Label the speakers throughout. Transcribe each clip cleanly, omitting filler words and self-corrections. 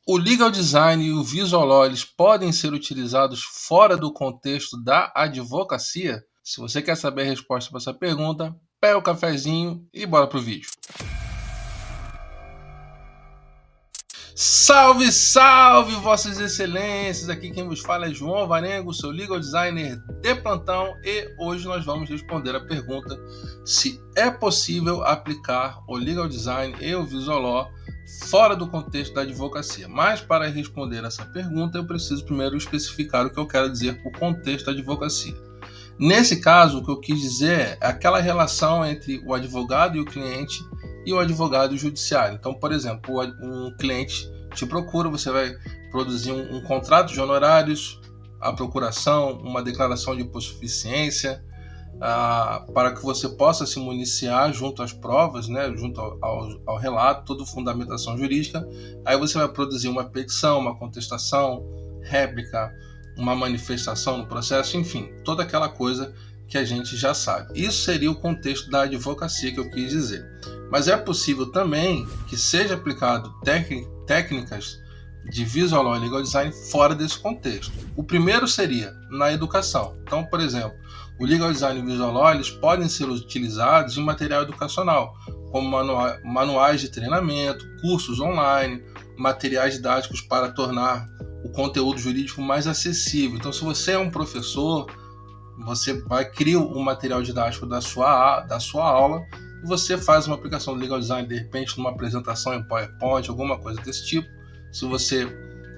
Speaker 1: O legal design e o visual law eles podem ser utilizados fora do contexto da advocacia? Se você quer saber a resposta para essa pergunta, pega o cafezinho e bora pro vídeo. Salve, salve, vossas excelências! Aqui quem vos fala é João Varengo, seu legal designer de plantão, e hoje nós vamos responder a pergunta se é possível aplicar o legal design e o visual law fora do contexto da advocacia. Mas para responder essa pergunta, eu preciso primeiro especificar o que eu quero dizer por contexto da advocacia. Nesse caso, o que eu quis dizer é aquela relação entre o advogado e o cliente e o advogado e o judiciário. Então, por exemplo, um cliente te procura, você vai produzir um contrato de honorários, a procuração, uma declaração de hipossuficiência, para que você possa se municiar junto às provas, né, junto ao relato, toda fundamentação jurídica. Aí você vai produzir uma petição, uma contestação, réplica, uma manifestação no processo, enfim, toda aquela coisa que a gente já sabe. Isso seria o contexto da advocacia que eu quis dizer. Mas é possível também que seja aplicado técnicas de visual law e legal design fora desse contexto. O primeiro seria na educação. Então, por exemplo, o legal design e o visual law eles podem ser utilizados em material educacional, como manuais de treinamento, cursos online, materiais didáticos para tornar o conteúdo jurídico mais acessível. Então, se você é um professor, você vai criar um material didático da sua aula e você faz uma aplicação do legal design, de repente, numa apresentação em PowerPoint, alguma coisa desse tipo. Se você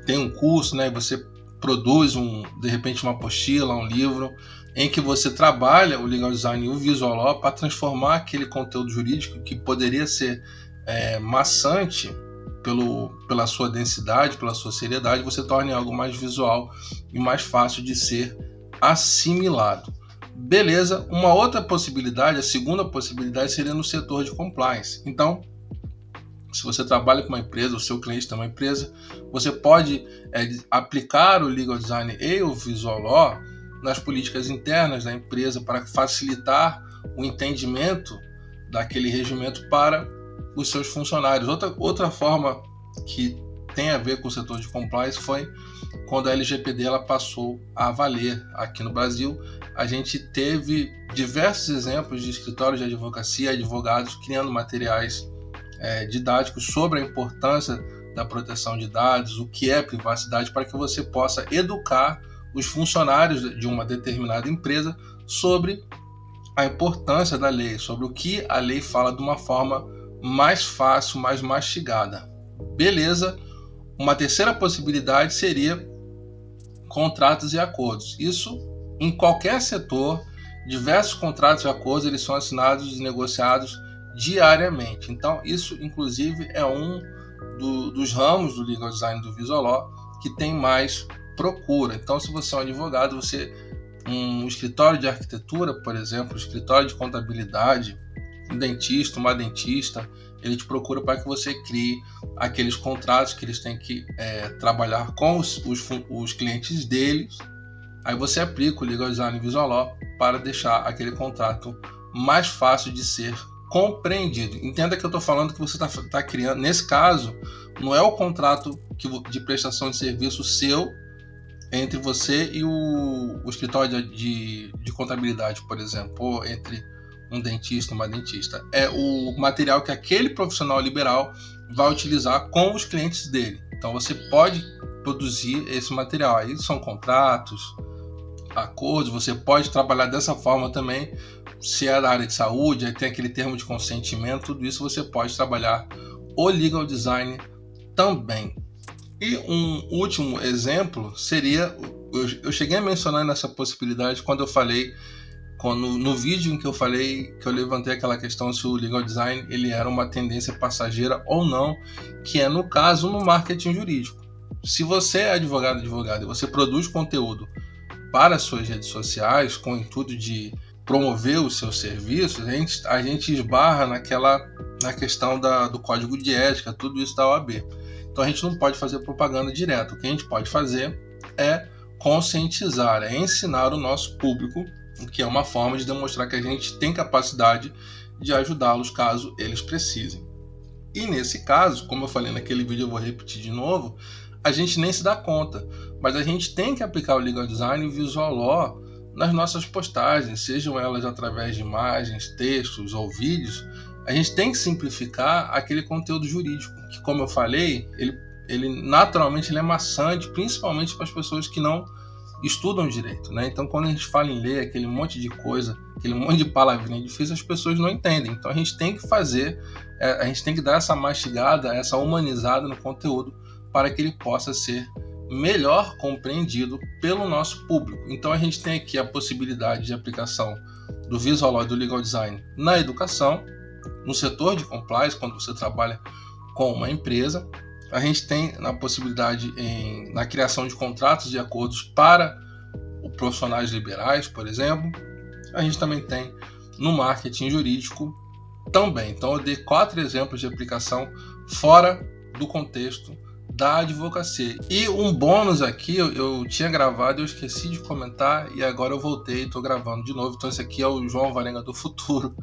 Speaker 1: tem um curso, né, você produz de repente uma apostila, um livro, em que você trabalha o legal design e o visual law para transformar aquele conteúdo jurídico que poderia ser maçante pela sua densidade, pela sua seriedade, você torna algo mais visual e mais fácil de ser assimilado. Beleza, uma outra possibilidade, a segunda possibilidade seria no setor de compliance. Então, se você trabalha com uma empresa, o seu cliente tem uma empresa, você pode aplicar o legal design e o visual law nas políticas internas da empresa para facilitar o entendimento daquele regimento para os seus funcionários. Outra forma que tem a ver com o setor de compliance foi quando a LGPD ela passou a valer aqui no Brasil. A gente teve diversos exemplos de escritórios de advocacia, advogados criando materiais didáticos sobre a importância da proteção de dados, o que é privacidade, para que você possa educar os funcionários de uma determinada empresa sobre a importância da lei, sobre o que a lei fala de uma forma mais fácil, mais mastigada. Beleza? Uma terceira possibilidade seria contratos e acordos. Isso em qualquer setor, diversos contratos e acordos eles são assinados e negociados diariamente. Então, isso inclusive é um dos ramos do legal design do visual law que tem mais procura. Então, se você é um advogado, um escritório de arquitetura, por exemplo, um escritório de contabilidade, um dentista, uma dentista, ele te procura para que você crie aqueles contratos que eles têm que trabalhar com os clientes deles. Aí você aplica o legal design e visual law para deixar aquele contrato mais fácil de ser compreendido. Entenda que eu estou falando que você está criando, nesse caso, não é o contrato de prestação de serviço seu entre você e o escritório de contabilidade, por exemplo, ou entre um dentista, uma dentista. É o material que aquele profissional liberal vai utilizar com os clientes dele. Então você pode produzir esse material. Aí são contratos, acordos, você pode trabalhar dessa forma também. Se é da área de saúde, aí tem aquele termo de consentimento, tudo isso você pode trabalhar o legal design também. E um último exemplo seria, eu cheguei a mencionar nessa possibilidade quando eu falei, no vídeo em que eu falei, que eu levantei aquela questão se o legal design ele era uma tendência passageira ou não, que é no caso no marketing jurídico. Se você é advogado e você produz conteúdo para as suas redes sociais com o intuito de promover os seus serviços, a gente esbarra na questão do código de ética, tudo isso da OAB. Então a gente não pode fazer propaganda direta. O que a gente pode fazer é conscientizar, é ensinar o nosso público, o que é uma forma de demonstrar que a gente tem capacidade de ajudá-los caso eles precisem. E nesse caso, como eu falei naquele vídeo, eu vou repetir de novo, a gente nem se dá conta, mas a gente tem que aplicar o Legal Design e o Visual Law nas nossas postagens, sejam elas através de imagens, textos ou vídeos. A gente tem que simplificar aquele conteúdo jurídico, que, como eu falei, ele naturalmente ele é maçante, principalmente para as pessoas que não estudam direito, né? Então, quando a gente fala em lei, aquele monte de coisa, aquele monte de palavrinha difícil, as pessoas não entendem. Então, a gente tem que a gente tem que dar essa mastigada, essa humanizada no conteúdo para que ele possa ser melhor compreendido pelo nosso público. Então, a gente tem aqui a possibilidade de aplicação do Visual Law e do Legal Design na educação, no setor de compliance, quando você trabalha com uma empresa. A gente tem a possibilidade na criação de contratos de acordos para profissionais liberais, por exemplo. A gente também tem no marketing jurídico também. Então, eu dei 4 exemplos de aplicação fora do contexto da advocacia. E um bônus aqui, eu tinha gravado, eu esqueci de comentar e agora eu voltei e estou gravando de novo. Então esse aqui é o João Varenga do futuro.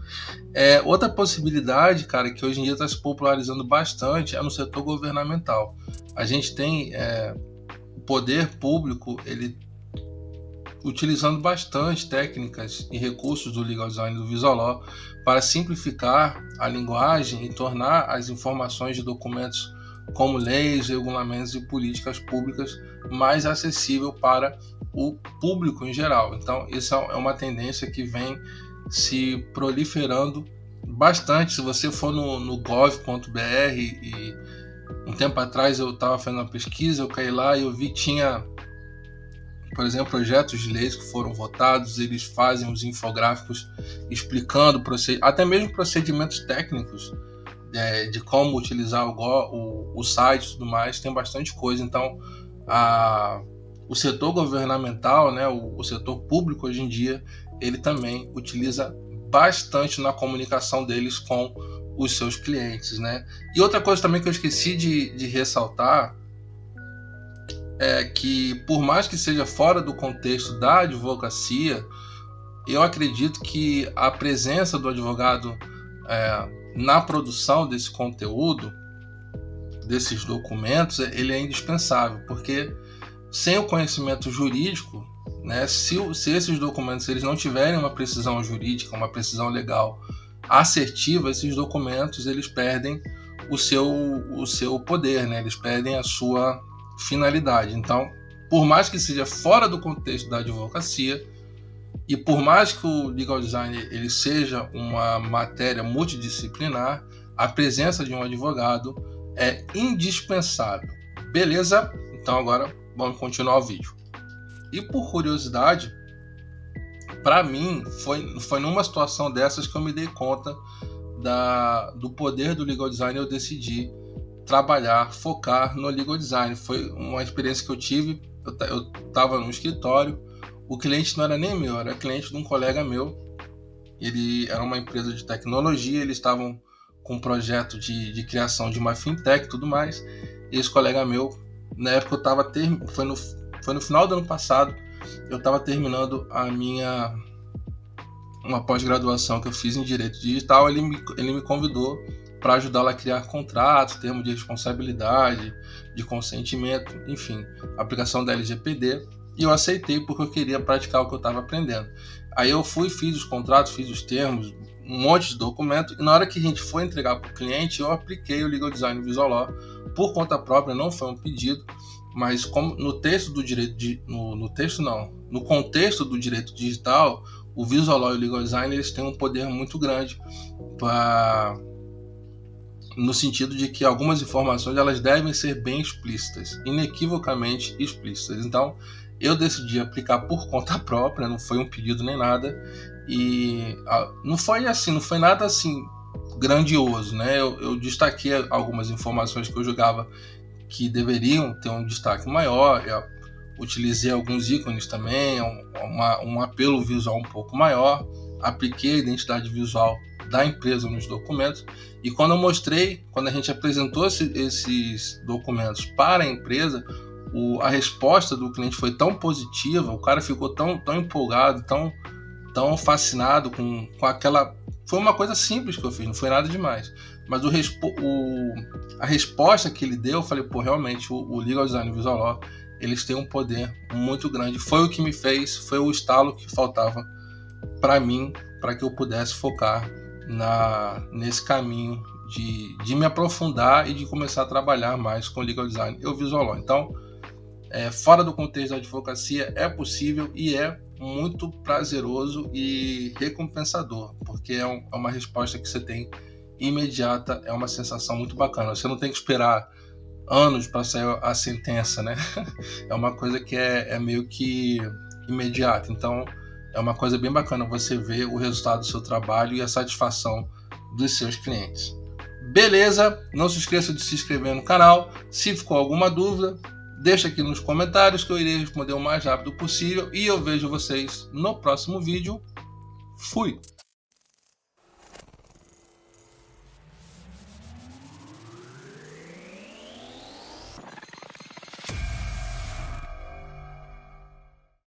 Speaker 1: Outra possibilidade, cara, que hoje em dia está se popularizando bastante é no setor governamental. A gente tem o poder público, ele utilizando bastante técnicas e recursos do Legal Design e do Visual Law para simplificar a linguagem e tornar as informações de documentos como leis, regulamentos e políticas públicas mais acessível para o público em geral. Então, essa é uma tendência que vem se proliferando bastante. Se você for no gov.br, e um tempo atrás eu estava fazendo uma pesquisa, eu caí lá e eu vi que tinha, por exemplo, projetos de leis que foram votados, eles fazem os infográficos explicando até mesmo procedimentos técnicos de como utilizar o site e tudo mais. Tem bastante coisa. Então, o setor governamental, né, o setor público hoje em dia, ele também utiliza bastante na comunicação deles com os seus clientes, né? E outra coisa também que eu esqueci de ressaltar é que, por mais que seja fora do contexto da advocacia, eu acredito que a presença do advogado na produção desse conteúdo, desses documentos, ele é indispensável, porque sem o conhecimento jurídico, né, se esses documentos eles não tiverem uma precisão jurídica, uma precisão legal assertiva, esses documentos eles perdem o seu poder, né, eles perdem a sua finalidade. Então, por mais que seja fora do contexto da advocacia, e por mais que o Legal Design ele seja uma matéria multidisciplinar, a presença de um advogado é indispensável. Beleza? Então agora vamos continuar o vídeo. E por curiosidade, para mim, foi numa situação dessas que eu me dei conta do poder do Legal Design e eu decidi focar no Legal Design. Foi uma experiência que eu tive, eu estava no escritório, o cliente não era nem meu, era cliente de um colega meu. Ele era uma empresa de tecnologia, eles estavam com um projeto de criação de uma fintech e tudo mais. E esse colega meu, na época eu estava foi no final do ano passado, eu estava terminando uma pós-graduação que eu fiz em Direito Digital. Ele me convidou para ajudá-lo a criar contratos, termos de responsabilidade, de consentimento, enfim, aplicação da LGPD. E eu aceitei porque eu queria praticar o que eu estava aprendendo. Aí eu fiz os contratos, fiz os termos, um monte de documento, e na hora que a gente foi entregar para o cliente, eu apliquei o Legal Design Visual Law por conta própria, não foi um pedido, mas como no texto do direito no contexto do direito digital, o Visual Law e o Legal Design eles têm um poder muito grande no sentido de que algumas informações elas devem ser bem explícitas, inequivocamente explícitas. Então, eu decidi aplicar por conta própria, não foi um pedido nem nada, e não foi nada assim grandioso, né? Eu destaquei algumas informações que eu julgava que deveriam ter um destaque maior, eu utilizei alguns ícones também, um apelo visual um pouco maior, apliquei a identidade visual da empresa nos documentos, e quando a gente apresentou esses documentos para a empresa, a resposta do cliente foi tão positiva, o cara ficou tão empolgado, tão fascinado com aquela Foi uma coisa simples que eu fiz, não foi nada demais. Mas a resposta que ele deu, eu falei, pô, realmente, o Legal Design e o Visual Law, eles têm um poder muito grande. Foi o que me fez, foi o estalo que faltava para mim, para que eu pudesse focar nesse caminho de me aprofundar e de começar a trabalhar mais com Legal Design e o Visual Law. Então, fora do contexto da advocacia, é possível e é muito prazeroso e recompensador, porque é uma resposta que você tem imediata, é uma sensação muito bacana. Você não tem que esperar anos para sair a sentença, né? É uma coisa que é meio que imediata. Então, é uma coisa bem bacana você ver o resultado do seu trabalho e a satisfação dos seus clientes. Beleza? Não se esqueça de se inscrever no canal. Se ficou alguma dúvida, deixa aqui nos comentários que eu irei responder o mais rápido possível. E eu vejo vocês no próximo vídeo. Fui!